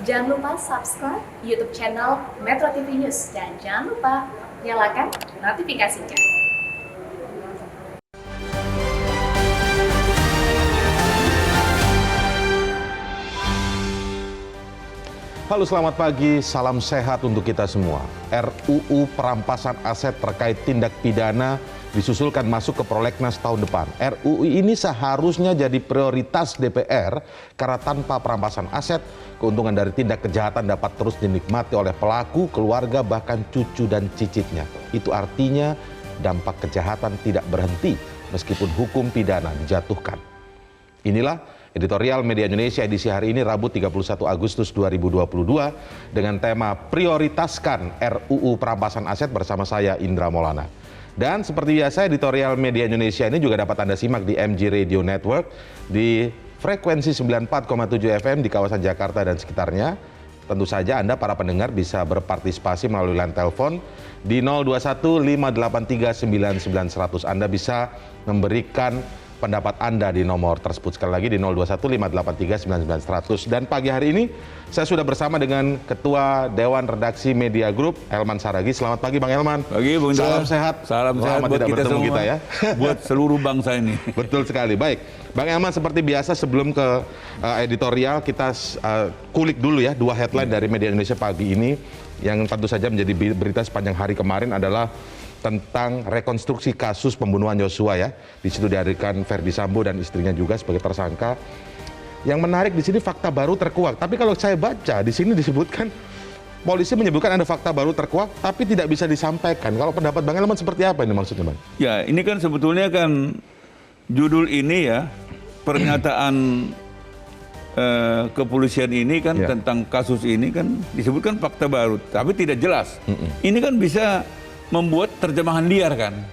Jangan lupa subscribe YouTube channel Metro TV News dan jangan lupa nyalakan notifikasinya. Halo, selamat pagi, salam sehat untuk kita semua. RUU perampasan aset terkait tindak pidana disusulkan masuk ke prolegnas tahun depan. RUU ini seharusnya jadi prioritas DPR karena tanpa perampasan aset, keuntungan dari tindak kejahatan dapat terus dinikmati oleh pelaku, keluarga, bahkan cucu dan cicitnya. Itu artinya dampak kejahatan tidak berhenti meskipun hukum pidana dijatuhkan. Inilah editorial Media Indonesia edisi hari ini Rabu 31 Agustus 2022 dengan tema Prioritaskan RUU Perampasan Aset bersama saya Indra Maulana. Dan seperti biasa editorial Media Indonesia ini juga dapat Anda simak di MG Radio Network di frekuensi 94,7 FM di kawasan Jakarta dan sekitarnya. Tentu saja Anda para pendengar bisa berpartisipasi melalui line telepon di 021 583 99100. Anda bisa memberikan pendapat Anda di nomor tersebut. Sekali lagi di 021 583 99100. Dan pagi hari ini saya sudah bersama dengan Ketua Dewan Redaksi Media Group, Elman Saragih. Selamat pagi Bang Elman. Pagi Bung Indra. Salam sehat. Salam sehat buat tidak kita bertemu semua, kita ya. buat seluruh bangsa ini. Betul sekali. Baik, Bang Elman, seperti biasa sebelum ke editorial kita kulik dulu ya dua headline dari Media Indonesia pagi ini yang tentu saja menjadi berita sepanjang hari kemarin adalah tentang rekonstruksi kasus pembunuhan Yosua ya. Di situ dihadirkan Verdi Sambo dan istrinya juga sebagai tersangka. Yang menarik di sini fakta baru terkuak. Tapi kalau saya baca di sini disebutkan polisi menyebutkan ada fakta baru terkuak tapi tidak bisa disampaikan. Kalau pendapat Bang Elman seperti apa ini maksudnya, Bang? Ya, ini kan sebetulnya kan judul ini ya, pernyataan kepolisian ini kan Ya. tentang kasus ini kan disebutkan fakta baru, tapi tidak jelas. Ini kan bisa membuat terjemahan liar kan.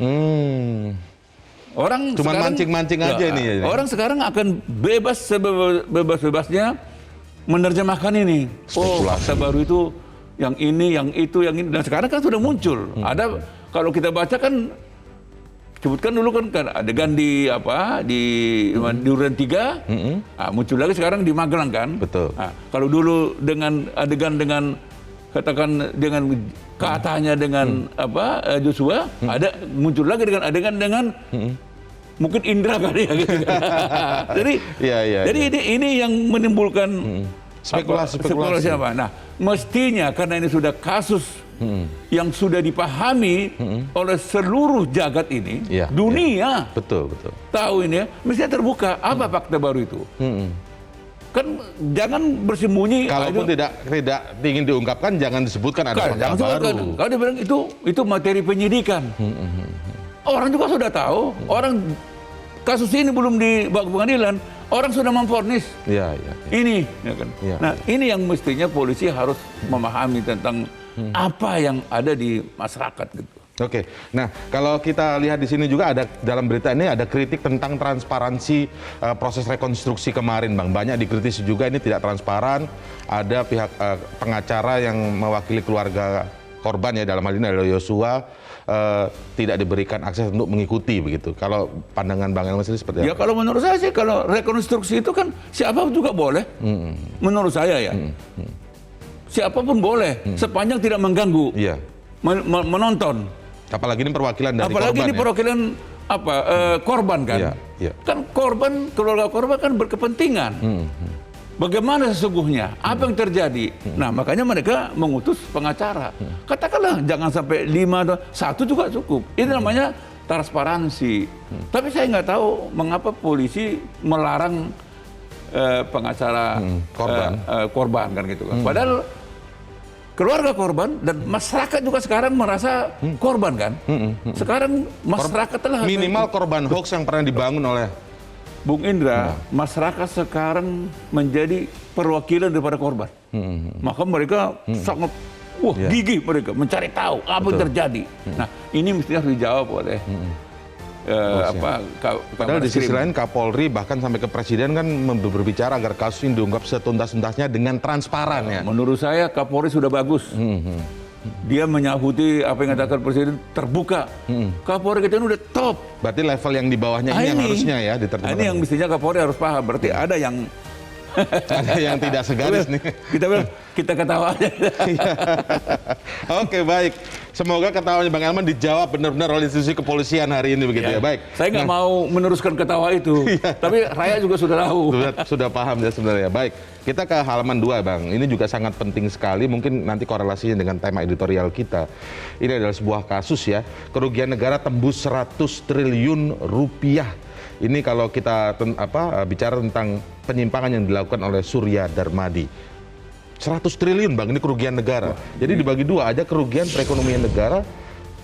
Orang Cuman sekarang, mancing-mancing aja nih. Ya. Orang sekarang akan bebas sebebas-bebasnya menerjemahkan ini. Oh, Spekulasi. fakta baru itu yang ini, yang itu, yang ini. Dan sekarang kan sudah muncul. Ada, kalau kita baca kan, sebutkan dulu kan adegan di apa di Duren 3, muncul lagi sekarang di Magelang kan. Betul. Nah, kalau dulu dengan adegan dengan katakan dengan katanya dengan apa Joshua, ada muncul lagi dengan adegan dengan mungkin Indra kali ya gitu kan. Jadi jadi ini yang menimbulkan spekulasi apa. Nah, mestinya karena ini sudah kasus yang sudah dipahami oleh seluruh jagat ini, dunia Betul. tahu ini ya, mestinya terbuka apa fakta baru itu. Kan jangan bersembunyi. Kalaupun tidak ingin diungkapkan, jangan disebutkan ada fakta baru. Kalau dia bilang itu materi penyidikan. Orang juga sudah tahu. Orang kasus ini belum dibawa ke pengadilan, orang sudah memvonis. Iya. Ini, ya kan. Ya. Nah, ini yang mestinya polisi harus memahami tentang apa yang ada di masyarakat gitu. Oke, nah kalau kita lihat di sini juga ada dalam berita ini ada kritik tentang transparansi proses rekonstruksi kemarin, Bang. Banyak dikritisi juga ini tidak transparan. Ada pihak pengacara yang mewakili keluarga korban ya dalam hal ini adalah Yosua tidak diberikan akses untuk mengikuti begitu. Kalau pandangan Bang Elman sendiri seperti apa? Ya kalau menurut saya sih kalau rekonstruksi itu kan siapa juga boleh. Menurut saya ya. Siapapun boleh sepanjang tidak mengganggu. Iya. Menonton. Apalagi ini perwakilan dari korban. Apalagi ini perwakilan apa korban kan. Iya. Kan keluarga korban kan berkepentingan. Bagaimana sesungguhnya? Apa yang terjadi? Nah, makanya mereka mengutus pengacara. Katakanlah jangan sampai 5 atau 1 juga cukup. Ini namanya transparansi. Tapi saya nggak tahu mengapa polisi melarang pengacara korban kan gitu kan. Padahal keluarga korban dan masyarakat juga sekarang merasa korban kan. Sekarang masyarakat telah minimal korban hoax yang pernah dibangun oleh Bung Indra, masyarakat sekarang menjadi perwakilan daripada korban. Maka mereka sangat gigih mereka mencari tahu apa yang terjadi. Nah, ini mestinya harus dijawab oleh padahal di sisi lain Kapolri bahkan sampai ke Presiden kan berbicara agar kasus ini diungkap setuntas-tuntasnya dengan transparan ya. Menurut saya Kapolri sudah bagus. Dia menyahuti apa yang dikatakan Presiden terbuka. Kapolri kita ini udah top. Berarti level yang di bawahnya ini yang harusnya ya diterjemahkan. Ini yang mestinya Kapolri harus paham. Berarti ada yang Ada yang tidak segaris nih. Kita bilang, kita ketawa aja. Oke, baik. Semoga ketawanya Bang Elman dijawab benar-benar oleh institusi kepolisian hari ini begitu ya. Baik. Saya nggak mau meneruskan ketawa itu, tapi rakyat juga sudah tahu. Sudah paham ya sebenarnya. Baik, kita ke halaman 2 Bang. Ini juga sangat penting sekali, mungkin nanti korelasinya dengan tema editorial kita. Ini adalah sebuah kasus ya, kerugian negara tembus 100 triliun rupiah. Ini kalau kita bicara tentang penyimpangan yang dilakukan oleh Surya Darmadi. 100 triliun Bang, ini kerugian negara. Jadi dibagi dua, ada kerugian perekonomian negara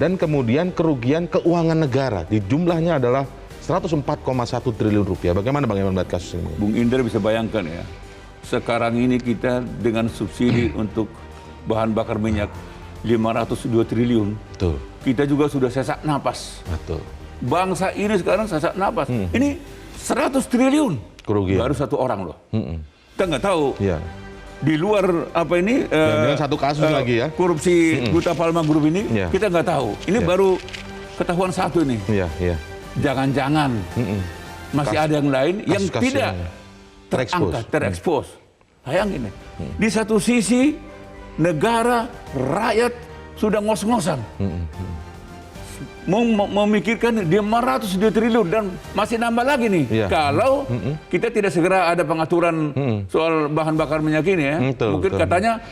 dan kemudian kerugian keuangan negara. Di jumlahnya adalah 104,1 triliun rupiah. Bagaimana Bang Elman melihat kasus ini? Bung Indra bisa bayangkan ya, sekarang ini kita dengan subsidi untuk bahan bakar minyak 502 triliun. Betul. Kita juga sudah sesak napas. Betul. Bangsa ini sekarang sesak napas. Ini 100 triliun. Kerugian. Baru satu orang loh. Kita nggak tahu. Iya. Di luar apa ini dengan satu kasus lagi ya, korupsi Duta Palma Group ini, kita nggak tahu. Ini baru ketahuan satu nih. Iya, iya. Jangan-jangan masih ada yang lain yang tidak terekspos. Bayangin nih. Di satu sisi negara, rakyat sudah ngos-ngosan. Memikirkan dia 502 triliun dan masih nambah lagi nih. Kalau kita tidak segera ada pengaturan soal bahan bakar minyak ini ya. Mungkin katanya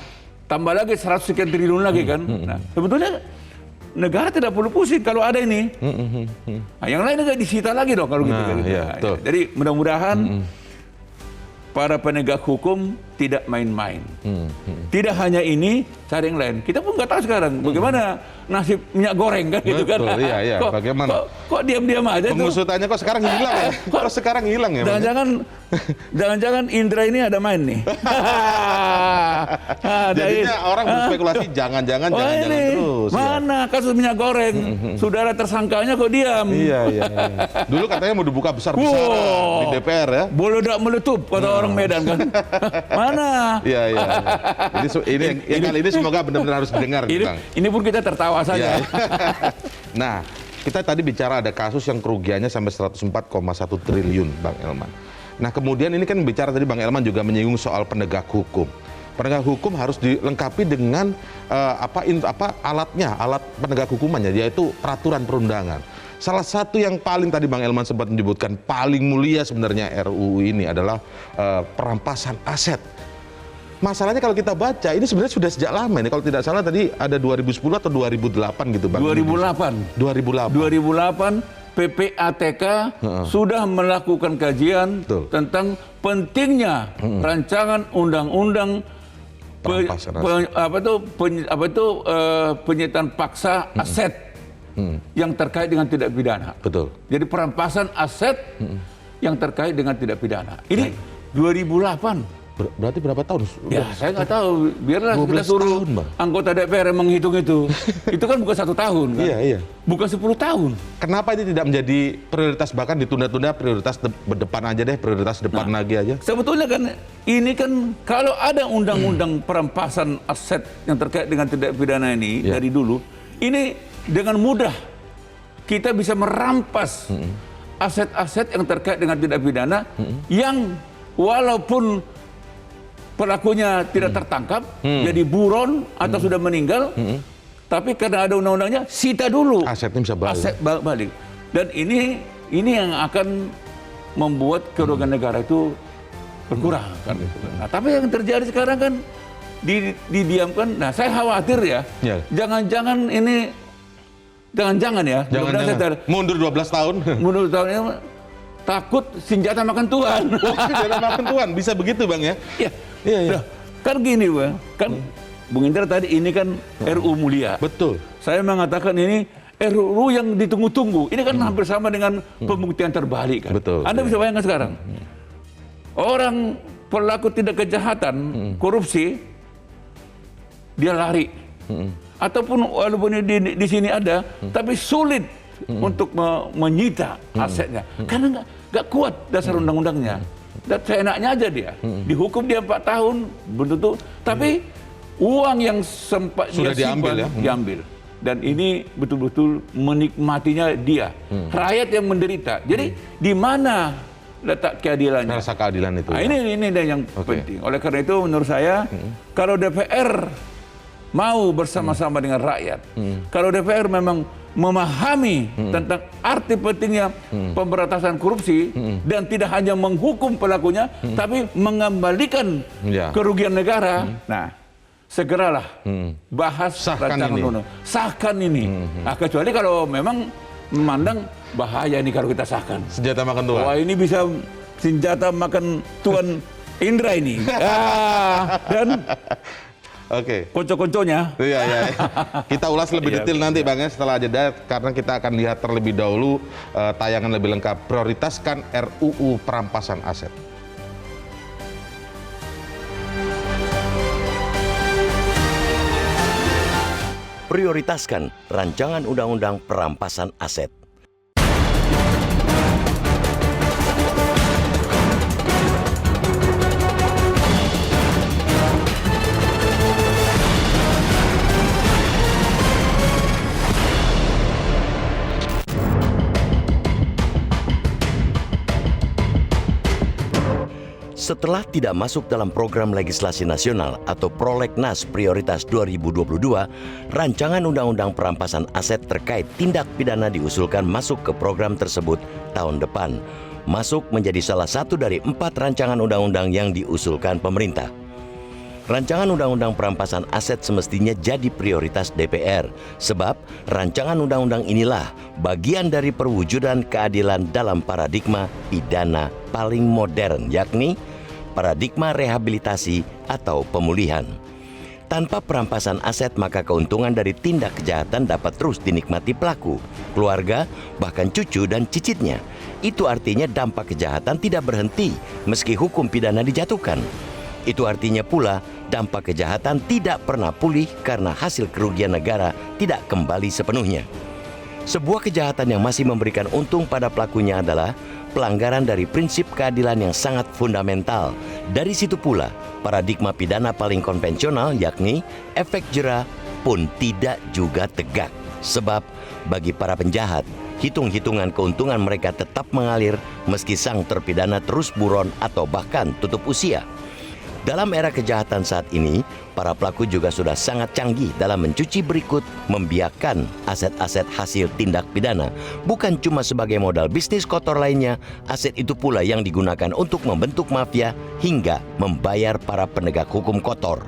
tambah lagi 100 sekian triliun lagi kan. Nah, sebetulnya negara tidak perlu pusing kalau ada ini. Nah, yang lain nggak disita lagi dong kalau gitu. Jadi mudah-mudahan para penegak hukum tidak main-main. Tidak hanya ini, cari yang lain. Kita pun nggak tahu sekarang bagaimana nasib minyak goreng kan gitu kan. Iya. Bagaimana? Kok diam-diam aja tuh? Pengusutannya kok sekarang hilang ya? Kok sekarang hilang ya? Jangan-jangan Indra ini ada main nih. Jadinya orang berspekulasi jangan-jangan terus. Mana kasus minyak goreng? Saudara tersangkanya kok diam? Iya. Dulu katanya mau dibuka besar-besaran di DPR ya. Boleh tak meletup kata orang Medan kan. Mana? Iya. Jadi ini kali ini semoga benar-benar harus didengar nih, Bang. Ini pun kita tertawa saja. Nah, kita tadi bicara ada kasus yang kerugiannya sampai 104,1 triliun, Bang Elman. Nah, kemudian ini kan bicara tadi Bang Elman juga menyinggung soal penegak hukum. Penegak hukum harus dilengkapi dengan alat penegak hukumannya, yaitu peraturan perundangan. Salah satu yang paling tadi Bang Elman sempat menyebutkan paling mulia sebenarnya RUU ini adalah perampasan aset. Masalahnya kalau kita baca ini sebenarnya sudah sejak lama ini. Kalau tidak salah tadi ada 2010 atau 2008 gitu Bang. 2008 PPATK sudah melakukan kajian tentang pentingnya rancangan undang-undang penyitaan paksa aset yang terkait dengan tindak pidana. Betul. Jadi perampasan aset yang terkait dengan tindak pidana. Ini 2008. Berarti berapa tahun? Ya, saya nggak tahu. Biarlah kita suruh anggota DPR yang menghitung itu. Itu kan bukan 1 tahun kan? Iya. Bukan 10 tahun. Kenapa ini tidak menjadi prioritas, bahkan ditunda-tunda, prioritas depan aja deh, prioritas depan lagi aja? Sebetulnya kan ini kan kalau ada undang-undang perampasan aset yang terkait dengan tindak pidana ini dari dulu, ini dengan mudah kita bisa merampas aset-aset yang terkait dengan tindak pidana yang walaupun pelakunya tidak tertangkap, jadi buron atau sudah meninggal, tapi karena ada undang-undangnya, sita dulu. Asetnya bisa balik. Aset balik. Dan ini yang akan membuat kerugian negara itu berkurang. Kan, gitu. Nah, tapi yang terjadi sekarang kan didiamkan. Nah, saya khawatir ya, jangan-jangan ini, jangan-jangan ya. Mundur 12 tahun. Mundur tahun ini, takut senjata makan Tuhan. Senjata makan Tuhan, bisa begitu Bang ya? Iya. Kan gini Bang, kan Bung Indra tadi ini kan RUU mulia. Betul. Saya mengatakan ini RUU yang ditunggu-tunggu. Ini kan hampir sama dengan pembuktian terbalik kan. Betul. Anda bisa bayangkan sekarang. Orang pelaku tindak kejahatan, korupsi, dia lari. Ataupun walaupun di sini ada, tapi sulit untuk menyita asetnya. Karena nggak kuat dasar undang-undangnya. Dan seenaknya aja dia. Dihukum dia 4 tahun, betul. Tapi uang yang sempat sudah dia simpan, diambil. Dan ini betul-betul menikmatinya dia. Rakyat yang menderita. Jadi di mana letak keadilannya. Rasa keadilan itu. Nah, ya. ini yang penting. Oleh karena itu menurut saya kalau DPR mau bersama-sama dengan rakyat, kalau DPR memang memahami tentang arti pentingnya pemberantasan korupsi dan tidak hanya menghukum pelakunya, tapi mengembalikan kerugian negara. Nah, segeralah bahas rancangan undang-undang, sahkan ini. Nah, kecuali kalau memang memandang bahaya ini kalau kita sahkan. Senjata makan tuan. Wah, ini bisa senjata makan tuan Indra ini. Dan Oke. konco-konconya. Iya. Kita ulas lebih detail nanti Bang ya setelah jeda, karena kita akan lihat terlebih dahulu tayangan lebih lengkap. Prioritaskan RUU perampasan aset. Prioritaskan rancangan undang-undang perampasan aset. Setelah tidak masuk dalam program legislasi nasional atau Prolegnas Prioritas 2022, rancangan undang-undang perampasan aset terkait tindak pidana diusulkan masuk ke program tersebut tahun depan. Masuk menjadi salah satu dari 4 rancangan undang-undang yang diusulkan pemerintah. Rancangan undang-undang perampasan aset semestinya jadi prioritas DPR, sebab rancangan undang-undang inilah bagian dari perwujudan keadilan dalam paradigma pidana paling modern, yakni paradigma rehabilitasi atau pemulihan. Tanpa perampasan aset, maka keuntungan dari tindak kejahatan dapat terus dinikmati pelaku, keluarga, bahkan cucu dan cicitnya. Itu artinya dampak kejahatan tidak berhenti meski hukum pidana dijatuhkan. Itu artinya pula dampak kejahatan tidak pernah pulih karena hasil kerugian negara tidak kembali sepenuhnya. Sebuah kejahatan yang masih memberikan untung pada pelakunya adalah pelanggaran dari prinsip keadilan yang sangat fundamental. Dari situ pula, paradigma pidana paling konvensional yakni efek jera pun tidak juga tegak. Sebab bagi para penjahat, hitung-hitungan keuntungan mereka tetap mengalir meski sang terpidana terus buron atau bahkan tutup usia. Dalam era kejahatan saat ini, para pelaku juga sudah sangat canggih dalam mencuci berikut, membiarkan aset-aset hasil tindak pidana. Bukan cuma sebagai modal bisnis kotor lainnya, aset itu pula yang digunakan untuk membentuk mafia hingga membayar para penegak hukum kotor.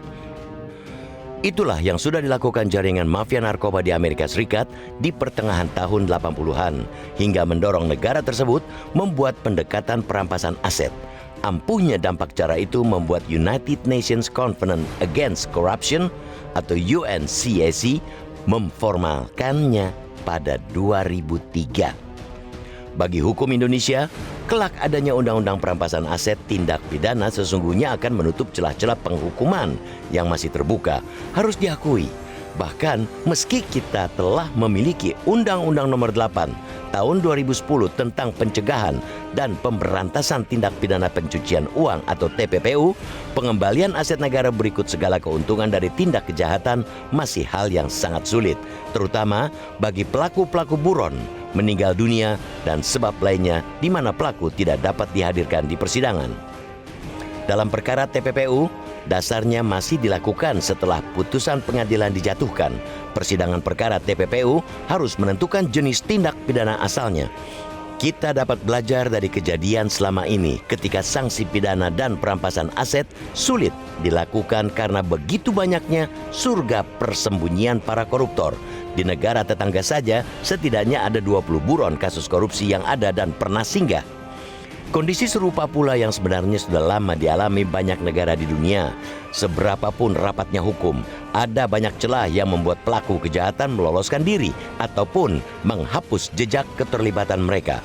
Itulah yang sudah dilakukan jaringan mafia narkoba di Amerika Serikat di pertengahan tahun 80-an, hingga mendorong negara tersebut membuat pendekatan perampasan aset. Ampuhnya dampak cara itu membuat United Nations Covenant Against Corruption atau UNCAC memformalkannya pada 2003. Bagi hukum Indonesia, kelak adanya undang-undang perampasan aset tindak pidana sesungguhnya akan menutup celah-celah penghukuman yang masih terbuka. Harus diakui, bahkan meski kita telah memiliki Undang-Undang Nomor 8 Tahun 2010 tentang pencegahan dan pemberantasan tindak pidana pencucian uang atau TPPU, pengembalian aset negara berikut segala keuntungan dari tindak kejahatan masih hal yang sangat sulit, terutama bagi pelaku-pelaku buron, meninggal dunia, dan sebab lainnya di mana pelaku tidak dapat dihadirkan di persidangan. Dalam perkara TPPU, dasarnya masih dilakukan setelah putusan pengadilan dijatuhkan. Persidangan perkara TPPU harus menentukan jenis tindak pidana asalnya. Kita dapat belajar dari kejadian selama ini ketika sanksi pidana dan perampasan aset sulit dilakukan karena begitu banyaknya surga persembunyian para koruptor. Di negara tetangga saja setidaknya ada 20 buron kasus korupsi yang ada dan pernah singgah. Kondisi serupa pula yang sebenarnya sudah lama dialami banyak negara di dunia. Seberapapun rapatnya hukum, ada banyak celah yang membuat pelaku kejahatan meloloskan diri ataupun menghapus jejak keterlibatan mereka.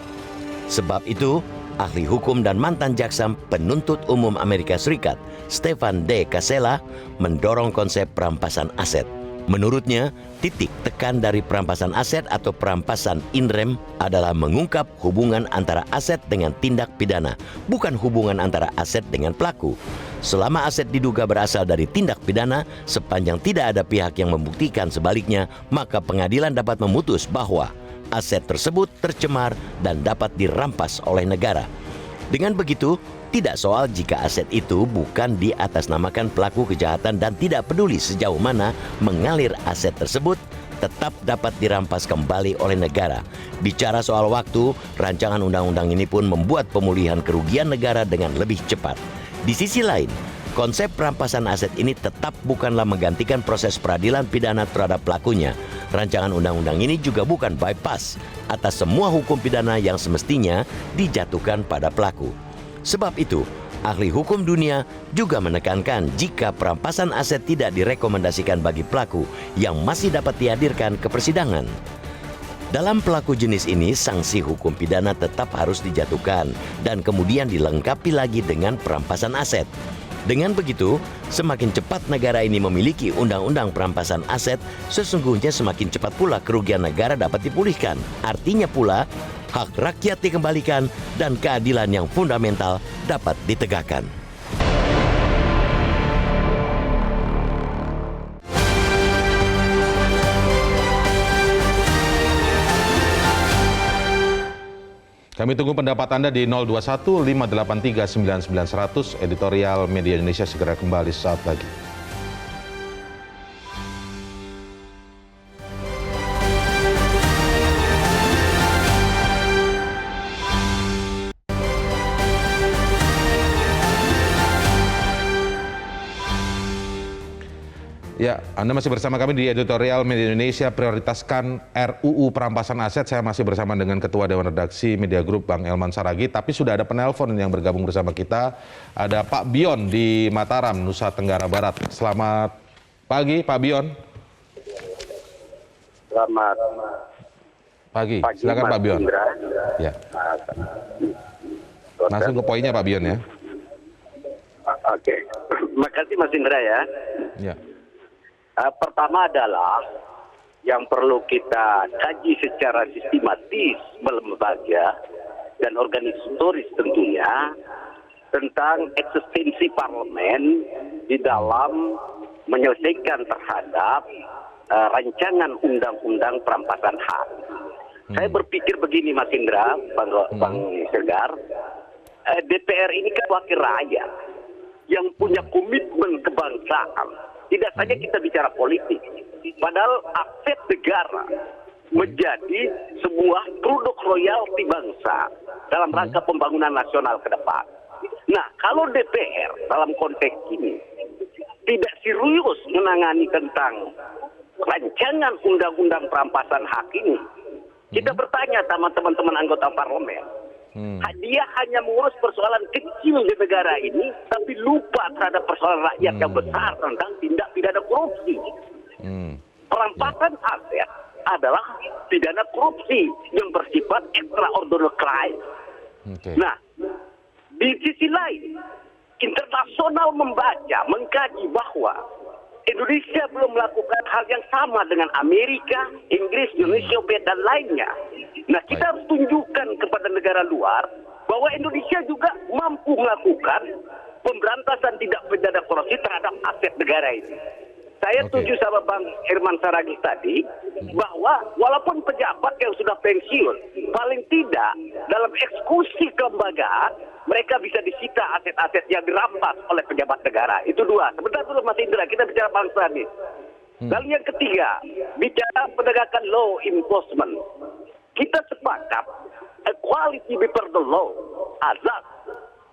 Sebab itu, ahli hukum dan mantan jaksa penuntut umum Amerika Serikat, Stephen D. Casella, mendorong konsep perampasan aset. Menurutnya, titik tekan dari perampasan aset atau perampasan in rem adalah mengungkap hubungan antara aset dengan tindak pidana, bukan hubungan antara aset dengan pelaku. Selama aset diduga berasal dari tindak pidana, sepanjang tidak ada pihak yang membuktikan sebaliknya, maka pengadilan dapat memutus bahwa aset tersebut tercemar dan dapat dirampas oleh negara. Dengan begitu, tidak soal jika aset itu bukan diatasnamakan pelaku kejahatan dan tidak peduli sejauh mana mengalir aset tersebut, tetap dapat dirampas kembali oleh negara. Bicara soal waktu, rancangan undang-undang ini pun membuat pemulihan kerugian negara dengan lebih cepat. Di sisi lain, konsep perampasan aset ini tetap bukanlah menggantikan proses peradilan pidana terhadap pelakunya. Rancangan undang-undang ini juga bukan bypass atas semua hukum pidana yang semestinya dijatuhkan pada pelaku. Sebab itu, ahli hukum dunia juga menekankan jika perampasan aset tidak direkomendasikan bagi pelaku yang masih dapat dihadirkan ke persidangan. Dalam pelaku jenis ini, sanksi hukum pidana tetap harus dijatuhkan dan kemudian dilengkapi lagi dengan perampasan aset. Dengan begitu, semakin cepat negara ini memiliki undang-undang perampasan aset, sesungguhnya semakin cepat pula kerugian negara dapat dipulihkan. Artinya pula, hak rakyat dikembalikan dan keadilan yang fundamental dapat ditegakkan. Kami tunggu pendapat Anda di 021 583 99 100. Editorial Media Indonesia segera kembali saat lagi. Ya, Anda masih bersama kami di Editorial Media Indonesia, prioritaskan RUU perampasan aset. Saya masih bersama dengan Ketua Dewan Redaksi Media Group, Bang Elman Saragih. Tapi sudah ada penelpon yang bergabung bersama kita. Ada Pak Bion di Mataram, Nusa Tenggara Barat. Selamat pagi, Pak Bion. Selamat pagi. Silakan Pak Bion. Ya. Langsung ke poinnya Pak Bion ya. Oke. Makasih Mas Indra ya. Ya. Pertama adalah yang perlu kita kaji secara sistematis, lembaga dan organisatoris tentunya tentang eksistensi parlemen di dalam menyelesaikan terhadap rancangan undang-undang perampasan hak. Saya berpikir begini Mas Indra, Bang Segar, DPR ini kan wakil rakyat yang punya komitmen kebangsaan. Tidak saja kita bicara politik, padahal aset negara menjadi sebuah produk royalti bangsa dalam rangka pembangunan nasional ke depan. Nah, kalau DPR dalam konteks ini tidak serius menangani tentang rancangan undang-undang perampasan hak ini, kita bertanya sama teman-teman anggota parlemen, dia hanya mengurus persoalan kecil di negara ini, tapi lupa terhadap persoalan rakyat yang besar tentang tindak pidana korupsi. Perampasan aset adalah pidana korupsi yang bersifat extraordinary crime. Nah, di sisi lain, internasional membaca, mengkaji bahwa Indonesia belum melakukan hal yang sama dengan Amerika, Inggris, Uni Soviet, dan lainnya. Nah, kita harus tunjukkan kepada negara luar bahwa Indonesia juga mampu melakukan pemberantasan tindak pidana korupsi terhadap aset negara ini. Saya setuju sama Bang Herman Saragih tadi bahwa walaupun pejabat yang sudah pensiun, paling tidak dalam eksekusi kelembagaan mereka bisa disita aset-aset yang dirampas oleh pejabat negara. Itu dua. Sebentar dulu Mas Indra, kita bicara bangsa nih. Lalu yang ketiga, bicara penegakan law enforcement. Kita sepakat equality before the law, azas.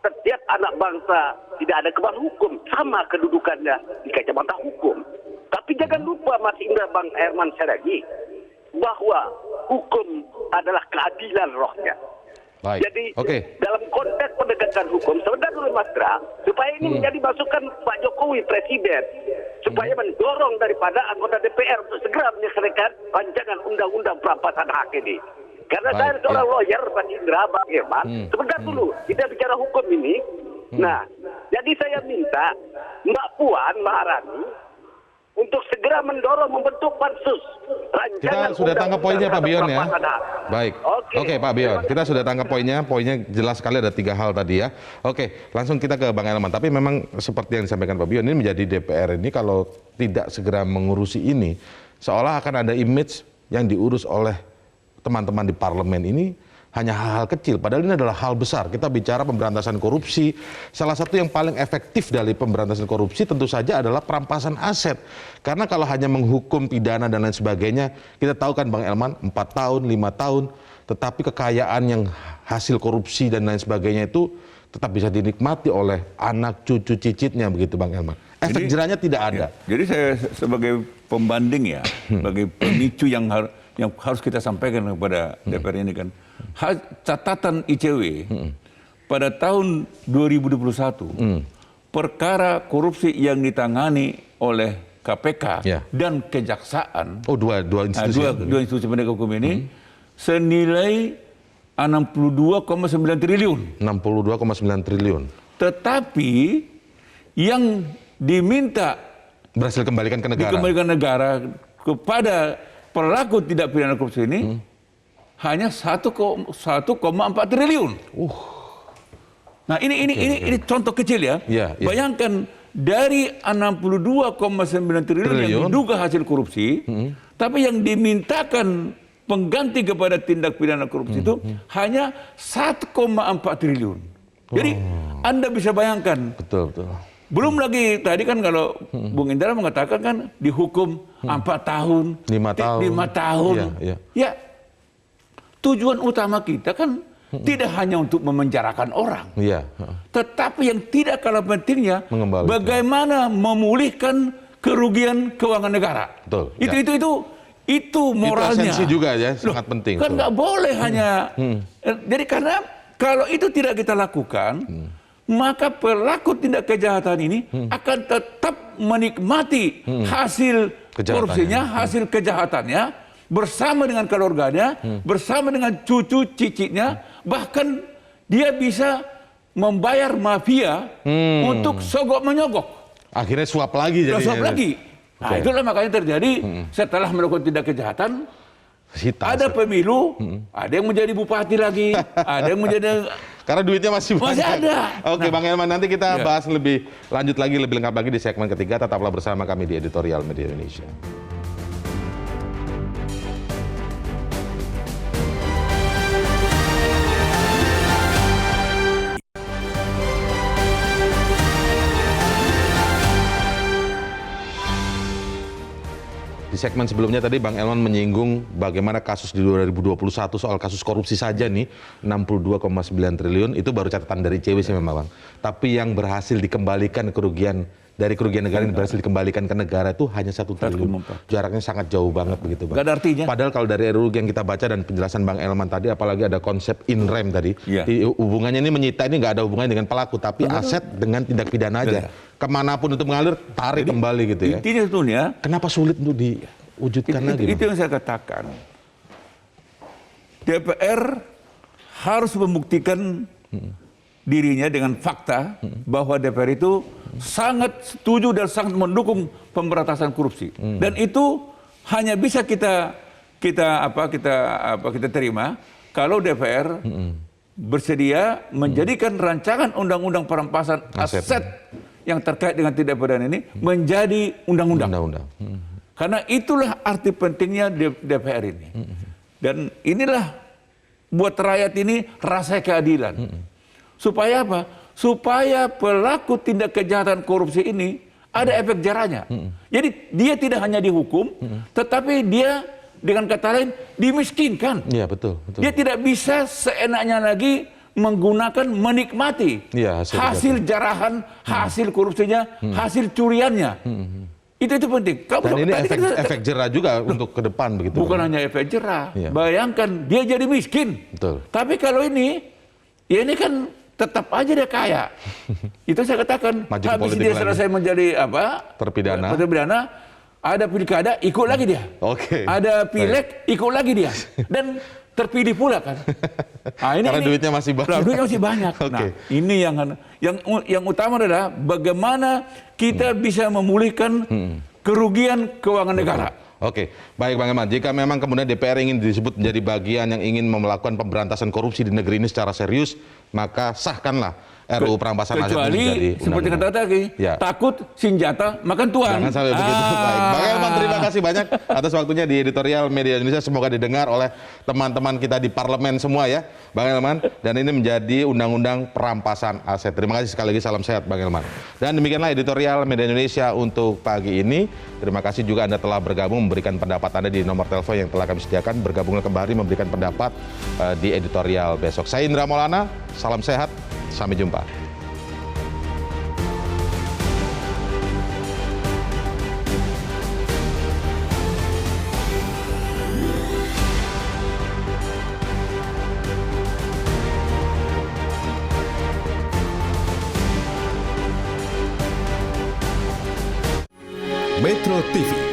Setiap anak bangsa tidak ada kebal hukum, sama kedudukannya di kacamata hukum. Tapi jangan lupa Mas Indra, Bang Herman Saragih, bahwa hukum adalah keadilan rohnya. Baik. Jadi dalam konteks penegakan hukum, sebentar dulu Mas Indra, supaya ini menjadi masukan Pak Jokowi Presiden, supaya mendorong daripada anggota DPR untuk segera menyelesaikan rancangan undang-undang perampasan hak ini. Karena saya seorang lawyer, Pak Indra, Bang Herman, sebentar dulu, kita bicara hukum ini. Nah, jadi saya minta Mbak Puan Maharani untuk segera mendorong membentuk pansus rancangan. Kita sudah tangkap poinnya Pak Bion ya. Baik. Oke Pak Bion, kita sudah tangkap poinnya. Poinnya jelas sekali, ada 3 hal tadi ya. Oke, langsung kita ke Bang Elman. Tapi memang seperti yang disampaikan Pak Bion, ini menjadi DPR ini kalau tidak segera mengurusi ini, seolah akan ada image yang diurus oleh teman-teman di parlemen ini hanya hal-hal kecil, padahal ini adalah hal besar. Kita bicara pemberantasan korupsi, salah satu yang paling efektif dari pemberantasan korupsi tentu saja adalah perampasan aset. Karena kalau hanya menghukum pidana dan lain sebagainya, kita tahu kan Bang Elman, 4 tahun, 5 tahun, tetapi kekayaan yang hasil korupsi dan lain sebagainya itu tetap bisa dinikmati oleh anak, cucu, cicitnya, begitu Bang Elman. Efek jerahnya tidak ada. Ya, jadi saya sebagai pembanding ya, sebagai pemicu yang harus kita sampaikan kepada DPR ini kan, catatan ICW pada tahun 2021 perkara korupsi yang ditangani oleh KPK dan Kejaksaan, dua institusi, dua institusi penegak hukum ini senilai 62,9 triliun. 62,9 triliun. Tetapi yang diminta berhasil kembalikan ke negara. Dikembalikan negara kepada pelaku tindak pidana korupsi ini hanya 1,4 triliun. Nah ini contoh kecil ya. Bayangkan dari 62,9 triliun yang diduga hasil korupsi, tapi yang dimintakan pengganti kepada tindak pidana korupsi itu hanya 1,4 triliun. Jadi Anda bisa bayangkan. Betul. Belum lagi tadi kan kalau Bung Indra mengatakan kan dihukum 4 tahun, 5 tahun. Ya, tujuan utama kita kan tidak hanya untuk memenjarakan orang, tetapi yang tidak kalah pentingnya bagaimana memulihkan kerugian keuangan negara. Betul. Itu moralnya. Itu esensi juga ya, sangat penting. Kan nggak boleh hanya. Jadi karena kalau itu tidak kita lakukan, maka pelaku tindak kejahatan ini akan tetap menikmati hasil korupsinya, hasil kejahatannya bersama dengan keluarganya, bersama dengan cucu cicitnya, bahkan dia bisa membayar mafia untuk sogok menyogok. Akhirnya suap lagi jadi. Suap lagi. Nah, itulah makanya terjadi setelah melakukan tindak kejahatan, ada pemilu, ada yang menjadi bupati lagi, ada yang menjadi... Karena duitnya masih ada. Oke, Bang Elman, nanti kita bahas lebih lanjut lagi, lebih lengkap lagi di segmen ketiga. Tetaplah bersama kami di Editorial Media Indonesia. Di segmen sebelumnya tadi Bang Elman menyinggung bagaimana kasus di 2021 soal kasus korupsi saja nih 62,9 triliun itu baru catatan dari ICW sih memang Bang. Tapi yang berhasil dikembalikan kerugian dari kerugian negara yang berhasil dikembalikan ke negara itu hanya 1 triliun. Jaraknya sangat jauh banget begitu Bang. Gak ada artinya. Padahal kalau dari RUU yang kita baca dan penjelasan Bang Elman tadi, apalagi ada konsep in rem tadi, hubungannya ini menyita ini nggak ada hubungannya dengan pelaku, tapi aset dengan tindak pidana aja. Kemanapun itu mengalir, tarik kembali gitu ya. Intinya sebetulnya, kenapa sulit untuk diwujudkan lagi? Itu yang saya katakan. DPR harus membuktikan dirinya dengan fakta bahwa DPR itu sangat setuju dan sangat mendukung pemberantasan korupsi. Dan itu hanya bisa kita terima kalau DPR bersedia menjadikan rancangan undang-undang perampasan aset yang terkait dengan tindak pidana ini menjadi undang-undang. Karena itulah arti pentingnya DPR ini. Dan inilah buat rakyat ini rasa keadilan. Supaya apa? Supaya pelaku tindak kejahatan korupsi ini ada efek jerahnya. Jadi dia tidak hanya dihukum, tetapi dia dengan kata lain dimiskinkan. Iya, betul. Dia tidak bisa seenaknya lagi menggunakan, menikmati hasil jarahan, hasil korupsinya, hasil curiannya. Itu penting. Dan ini efek jerah juga untuk ke depan begitu. Bukan hanya efek jerah. Bayangkan dia jadi miskin. Betul. Tapi kalau ini, ya ini kan tetap aja dia kaya. Itu saya katakan. Habis dia selesai menjadi terpidana, ada pilkada ikut lagi dia. Ada pileg ikut lagi dia. Dan terpilih pula kan. Nah, karena duitnya masih banyak. Duitnya masih banyak. Nah, ini yang utama adalah bagaimana kita bisa memulihkan kerugian keuangan negara. Oke, baik Bang Elman. Jika memang kemudian DPR ingin disebut menjadi bagian yang ingin melakukan pemberantasan korupsi di negeri ini secara serius, maka sahkanlah RUU perampasan aset ini kecuali menjadi seperti undang-undang. kata tadi, Ya. takut senjata makan tuan. Jangan sampai begitu. Baik. Bang Elman, terima kasih banyak atas waktunya di editorial Media Indonesia. Semoga didengar oleh teman-teman kita di parlemen semua ya, Bang Elman. Dan ini menjadi undang-undang perampasan aset. Terima kasih sekali lagi, salam sehat Bang Elman. Dan demikianlah editorial Media Indonesia untuk pagi ini. Terima kasih juga Anda telah bergabung memberikan pendapat Anda di nomor telepon yang telah kami sediakan. Bergabunglah kembali memberikan pendapat di editorial besok. Saya Indra Maulana, salam sehat, sampai jumpa. Metro TV